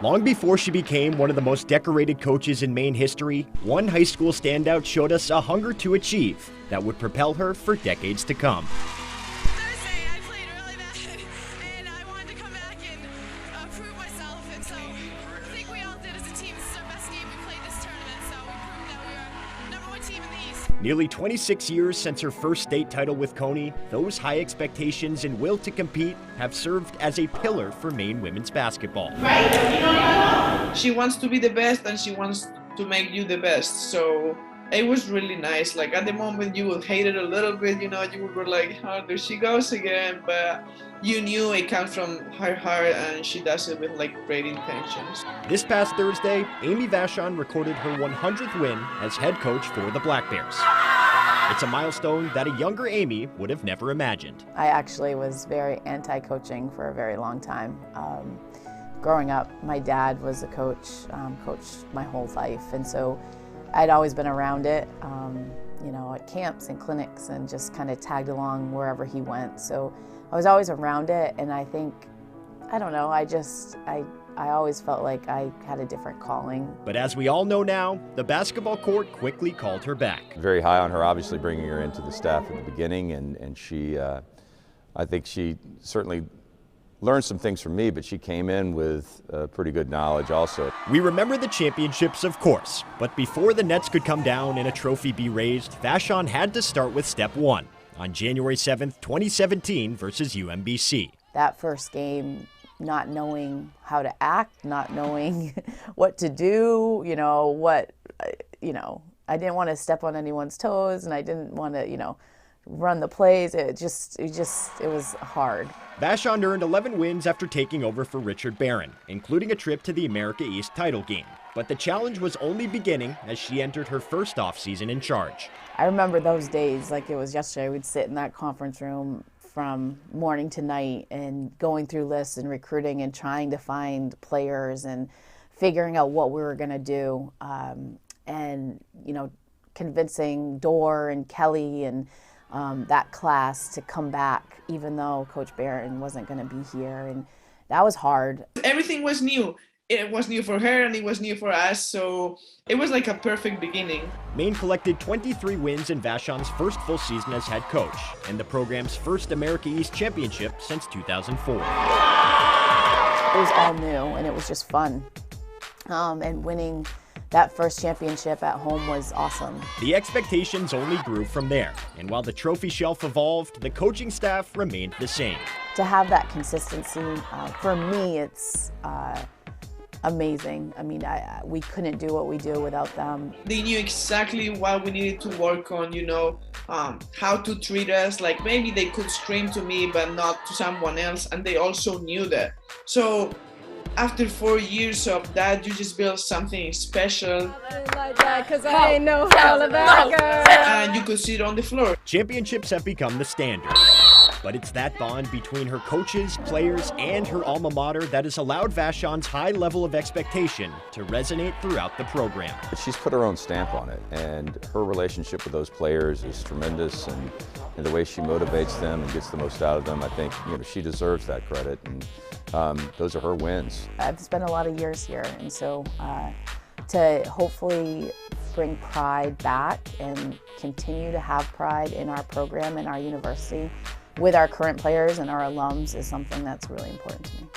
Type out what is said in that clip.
Long before she became one of the most decorated coaches in Maine history, one high school standout showed us a hunger to achieve that would propel her for decades to come. Thursday, I played really bad, and I wanted to come back and prove myself, and so I think we all did as a team. This is our best game we played this tournament, so we proved that we were number one team in the East. Nearly 26 years since her first state title with Coney, those high expectations and will to compete have served as a pillar for Maine women's basketball. She wants to be the best and she wants to make you the best. So it was really nice. Like at the moment you would hate it a little bit, you were like, oh, there she goes again. But you knew it comes from her heart and she does it with like great intentions. This past Thursday, Amy Vachon recorded her 100th win as head coach for the Black Bears. It's a milestone that a younger Amy would have never imagined. I actually was very anti-coaching for a very long time. Growing up, my dad was a coach, coached my whole life, and so I'd always been around it, at camps and clinics, and just kind of tagged along wherever he went. So I was always around it, and I think, I don't know, I always felt like I had a different calling. But as we all know now, the basketball court quickly called her back. Very high on her, obviously bringing her into the staff at the beginning, and she, I think she certainly learned some things from me, but she came in with pretty good knowledge also. We remember the championships, of course, but before the nets could come down and a trophy be raised, Vachon had to start with step one on January 7th, 2017 versus UMBC. That first game, not knowing how to act, not knowing what to do, I didn't want to step on anyone's toes, and I didn't want to, run the plays. It was hard. Vachon earned 11 wins after taking over for Richard Barron, including a trip to the America East title game. But the challenge was only beginning as she entered her first offseason in charge. I remember those days like it was yesterday. We'd sit in that conference room from morning to night and going through lists and recruiting and trying to find players and figuring out what we were going to do, and convincing Dorr and Kelly and that class to come back, even though Coach Barron wasn't going to be here, and that was hard. Everything was new. It was new for her and it was new for us, so it was like a perfect beginning. Maine collected 23 wins in Vachon's first full season as head coach, and the program's first America East championship since 2004. It was all new, and it was just fun. And winning that first championship at home was awesome. The expectations only grew from there, and while the trophy shelf evolved, the coaching staff remained the same. To have that consistency, for me, it's amazing. I mean, we couldn't do what we do without them. They knew exactly what we needed to work on, how to treat us. Like maybe they could scream to me, but not to someone else, and they also knew that. So after 4 years of that, you just build something special. Like that, 'cause I know all about her. And you could sit on the floor. Championships have become the standard, but it's that bond between her coaches, players, and her alma mater that has allowed Vachon's high level of expectation to resonate throughout the program. She's put her own stamp on it, and her relationship with those players is tremendous, and the way she motivates them and gets the most out of them, I think she deserves that credit, and those are her wins. I've spent a lot of years here, and so to hopefully bring pride back and continue to have pride in our program and our university with our current players and our alums is something that's really important to me.